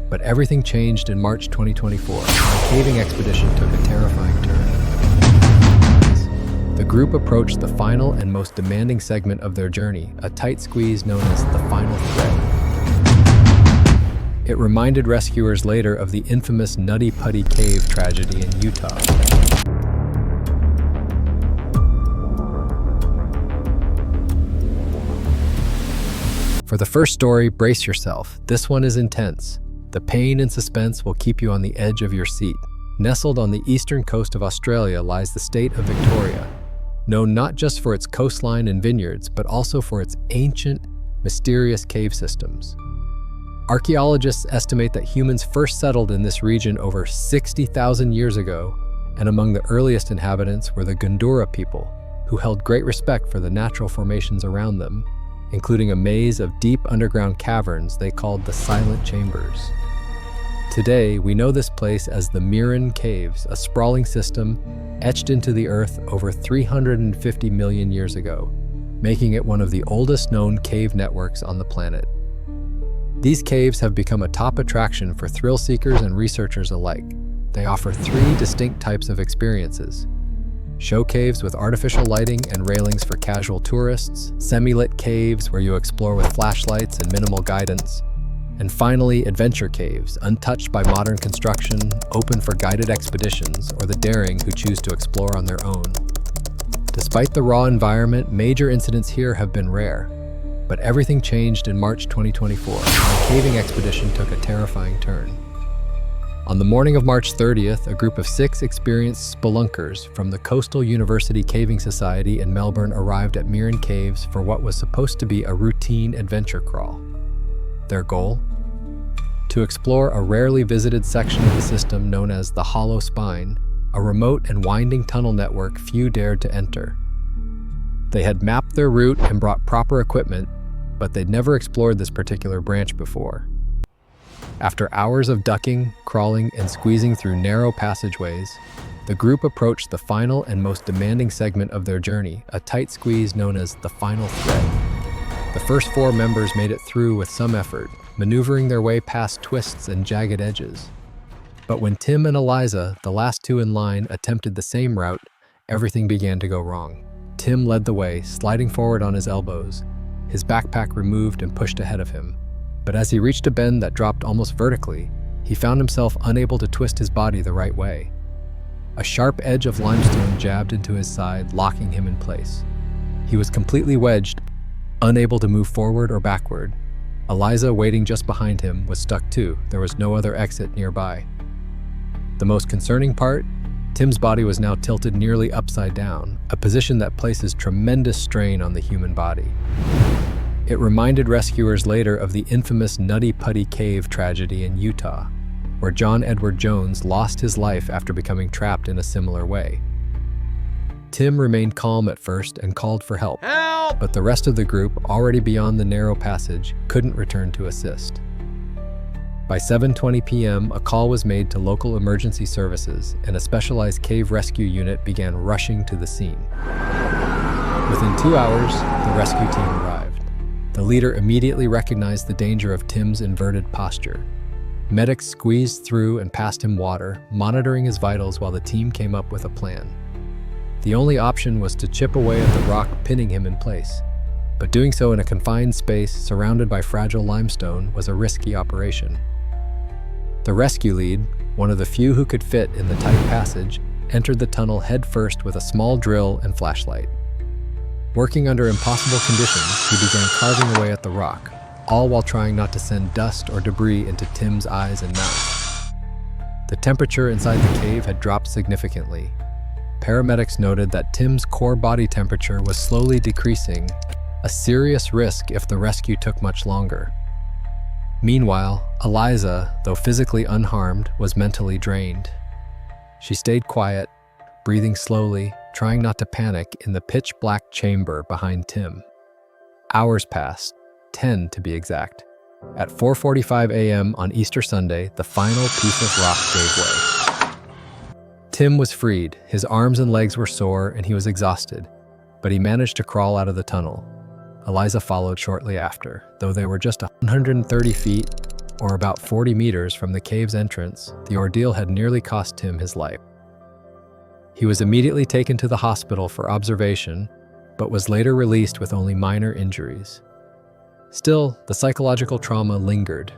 But everything changed in March 2024 when a caving expedition took a terrifying turn. The group approached the final and most demanding segment of their journey, a tight squeeze known as the final thread. It reminded rescuers later of the infamous Nutty Putty Cave tragedy in Utah. For the first story, brace yourself. This one is intense. The pain and suspense will keep you on the edge of your seat. Nestled on the eastern coast of Australia lies the state of Victoria, known not just for its coastline and vineyards, but also for its ancient, mysterious cave systems. Archaeologists estimate that humans first settled in this region over 60,000 years ago, and among the earliest inhabitants were the Gundura people, who held great respect for the natural formations around them, including a maze of deep underground caverns they called the Silent Chambers. Today, we know this place as the Mirren Caves, a sprawling system etched into the earth over 350 million years ago, making it one of the oldest known cave networks on the planet. These caves have become a top attraction for thrill seekers and researchers alike. They offer three distinct types of experiences: show caves with artificial lighting and railings for casual tourists, semi-lit caves where you explore with flashlights and minimal guidance, and finally, adventure caves, untouched by modern construction, open for guided expeditions or the daring who choose to explore on their own. Despite the raw environment, major incidents here have been rare. But everything changed in March 2024 when a caving expedition took a terrifying turn. On the morning of March 30th, a group of 6 experienced spelunkers from the Coastal University Caving Society in Melbourne arrived at Mirren Caves for what was supposed to be a routine adventure crawl. Their goal? To explore a rarely visited section of the system known as the Hollow Spine, a remote and winding tunnel network few dared to enter. They had mapped their route and brought proper equipment, but they'd never explored this particular branch before. After hours of ducking, crawling, and squeezing through narrow passageways, the group approached the final and most demanding segment of their journey, a tight squeeze known as the final thread. The first 4 members made it through with some effort, maneuvering their way past twists and jagged edges. But when Tim and Eliza, the last 2 in line, attempted the same route, everything began to go wrong. Tim led the way, sliding forward on his elbows, his backpack removed and pushed ahead of him. But as he reached a bend that dropped almost vertically, he found himself unable to twist his body the right way. A sharp edge of limestone jabbed into his side, locking him in place. He was completely wedged, unable to move forward or backward. Eliza, waiting just behind him, was stuck too. There was no other exit nearby. The most concerning part? Tim's body was now tilted nearly upside down, a position that places tremendous strain on the human body. It reminded rescuers later of the infamous Nutty Putty Cave tragedy in Utah, where John Edward Jones lost his life after becoming trapped in a similar way. Tim remained calm at first and called for help, but the rest of the group, already beyond the narrow passage, couldn't return to assist. By 7:20 p.m., a call was made to local emergency services, and a specialized cave rescue unit began rushing to the scene. Within 2 hours, the rescue team arrived. The leader immediately recognized the danger of Tim's inverted posture. Medics squeezed through and passed him water, monitoring his vitals while the team came up with a plan. The only option was to chip away at the rock, pinning him in place. But doing so in a confined space surrounded by fragile limestone was a risky operation. The rescue lead, one of the few who could fit in the tight passage, entered the tunnel headfirst with a small drill and flashlight. Working under impossible conditions, he began carving away at the rock, all while trying not to send dust or debris into Tim's eyes and mouth. The temperature inside the cave had dropped significantly. Paramedics noted that Tim's core body temperature was slowly decreasing, a serious risk if the rescue took much longer. Meanwhile, Eliza, though physically unharmed, was mentally drained. She stayed quiet, breathing slowly, trying not to panic in the pitch-black chamber behind Tim. Hours passed, 10 to be exact. At 4:45 a.m. on Easter Sunday, the final piece of rock gave way. Tim was freed, his arms and legs were sore, and he was exhausted, but he managed to crawl out of the tunnel. Eliza followed shortly after. Though they were just 130 feet, or about 40 meters from the cave's entrance, the ordeal had nearly cost Tim his life. He was immediately taken to the hospital for observation, but was later released with only minor injuries. Still, the psychological trauma lingered.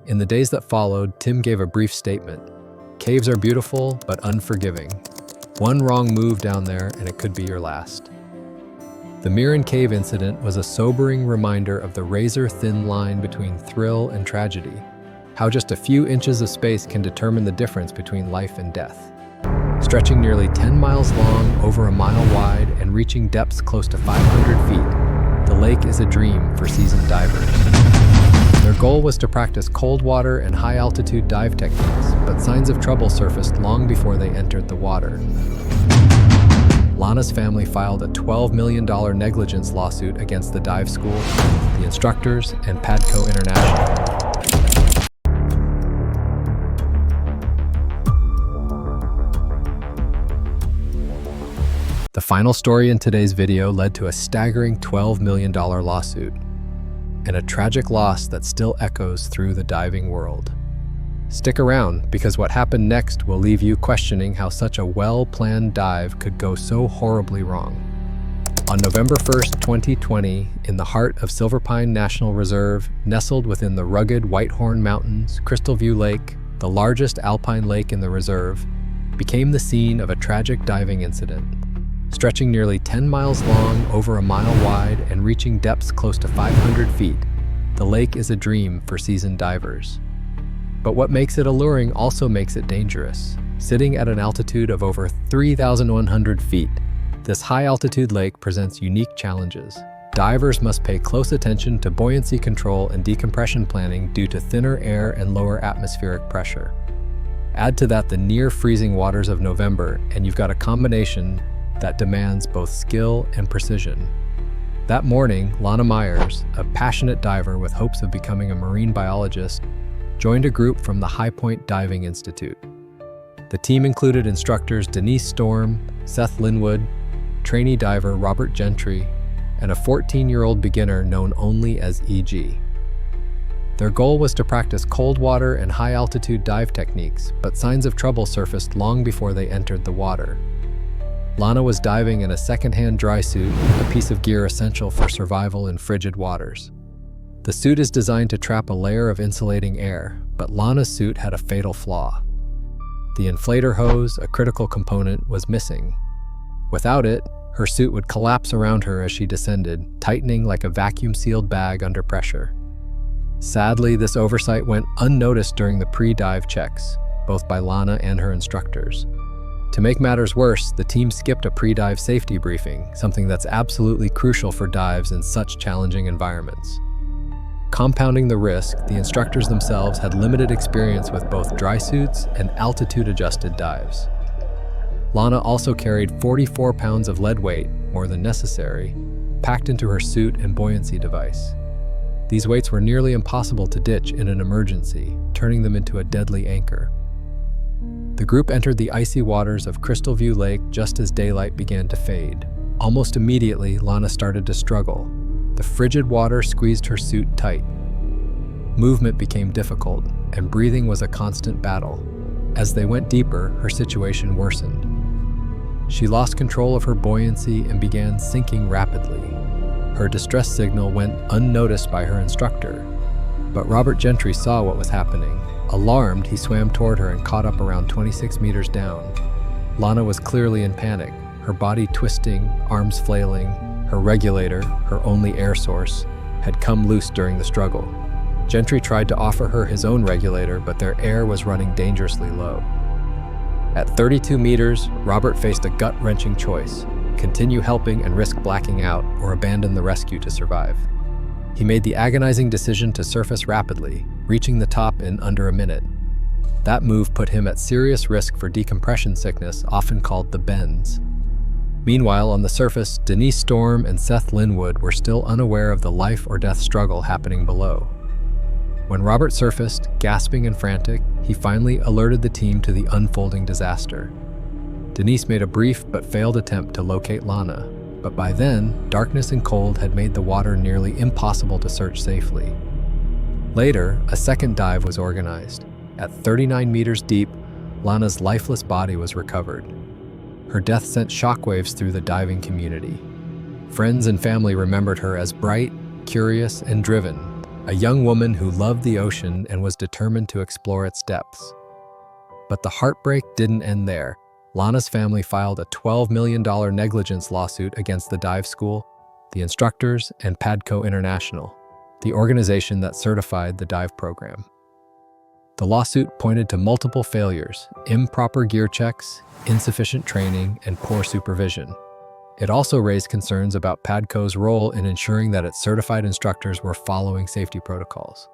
In the days that followed, Tim gave a brief statement. "Caves are beautiful, but unforgiving. One wrong move down there and it could be your last." The Mirren Cave incident was a sobering reminder of the razor-thin line between thrill and tragedy, how just a few inches of space can determine the difference between life and death. Stretching nearly 10 miles long, over a mile wide, and reaching depths close to 500 feet, the lake is a dream for seasoned divers. Their goal was to practice cold water and high-altitude dive techniques, but signs of trouble surfaced long before they entered the water. Lana's family filed a $12 million negligence lawsuit against the dive school, the instructors, and Padco International. The final story in today's video led to a staggering $12 million lawsuit, and a tragic loss that still echoes through the diving world. Stick around, because what happened next will leave you questioning how such a well-planned dive could go so horribly wrong. On November 1st, 2020, in the heart of Silver Pine National Reserve, nestled within the rugged Whitehorn Mountains, Crystalview Lake, the largest alpine lake in the reserve, became the scene of a tragic diving incident. Stretching nearly 10 miles long, over a mile wide, and reaching depths close to 500 feet, the lake is a dream for seasoned divers. But what makes it alluring also makes it dangerous. Sitting at an altitude of over 3,100 feet, this high-altitude lake presents unique challenges. Divers must pay close attention to buoyancy control and decompression planning due to thinner air and lower atmospheric pressure. Add to that the near-freezing waters of November, and you've got a combination that demands both skill and precision. That morning, Lana Myers, a passionate diver with hopes of becoming a marine biologist, joined a group from the High Point Diving Institute. The team included instructors Denise Storm, Seth Linwood, trainee diver Robert Gentry, and a 14-year-old beginner known only as EG. Their goal was to practice cold water and high-altitude dive techniques, but signs of trouble surfaced long before they entered the water. Lana was diving in a second-hand dry suit, a piece of gear essential for survival in frigid waters. The suit is designed to trap a layer of insulating air, but Lana's suit had a fatal flaw. The inflator hose, a critical component, was missing. Without it, her suit would collapse around her as she descended, tightening like a vacuum-sealed bag under pressure. Sadly, this oversight went unnoticed during the pre-dive checks, both by Lana and her instructors. To make matters worse, the team skipped a pre-dive safety briefing, something that's absolutely crucial for dives in such challenging environments. Compounding the risk, the instructors themselves had limited experience with both dry suits and altitude-adjusted dives. Lana also carried 44 pounds of lead weight, more than necessary, packed into her suit and buoyancy device. These weights were nearly impossible to ditch in an emergency, turning them into a deadly anchor. The group entered the icy waters of Crystalview Lake just as daylight began to fade. Almost immediately, Lana started to struggle. The frigid water squeezed her suit tight. Movement became difficult, and breathing was a constant battle. As they went deeper, her situation worsened. She lost control of her buoyancy and began sinking rapidly. Her distress signal went unnoticed by her instructor, but Robert Gentry saw what was happening. Alarmed, he swam toward her and caught up around 26 meters down. Lana was clearly in panic, her body twisting, arms flailing. Her regulator, her only air source, had come loose during the struggle. Gentry tried to offer her his own regulator, but their air was running dangerously low. At 32 meters, Robert faced a gut-wrenching choice: continue helping and risk blacking out, or abandon the rescue to survive. He made the agonizing decision to surface rapidly, reaching the top in under a minute. That move put him at serious risk for decompression sickness, often called the bends. Meanwhile, on the surface, Denise Storm and Seth Linwood were still unaware of the life-or-death struggle happening below. When Robert surfaced, gasping and frantic, he finally alerted the team to the unfolding disaster. Denise made a brief but failed attempt to locate Lana, but by then, darkness and cold had made the water nearly impossible to search safely. Later, a second dive was organized. At 39 meters deep, Lana's lifeless body was recovered. Her death sent shockwaves through the diving community. Friends and family remembered her as bright, curious, and driven, a young woman who loved the ocean and was determined to explore its depths. But the heartbreak didn't end there. Lana's family filed a $12 million negligence lawsuit against the dive school, the instructors, and PADCO International, the organization that certified the dive program. The lawsuit pointed to multiple failures: improper gear checks, insufficient training, and poor supervision. It also raised concerns about PADCO's role in ensuring that its certified instructors were following safety protocols.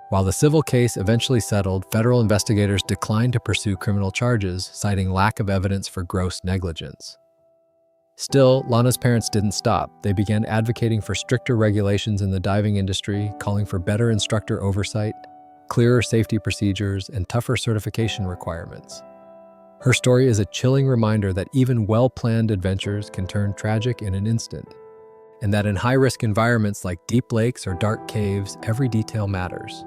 While the civil case eventually settled, federal investigators declined to pursue criminal charges, citing lack of evidence for gross negligence. Still, Lana's parents didn't stop. They began advocating for stricter regulations in the diving industry, calling for better instructor oversight, clearer safety procedures, and tougher certification requirements. Her story is a chilling reminder that even well-planned adventures can turn tragic in an instant, and that in high-risk environments like deep lakes or dark caves, every detail matters.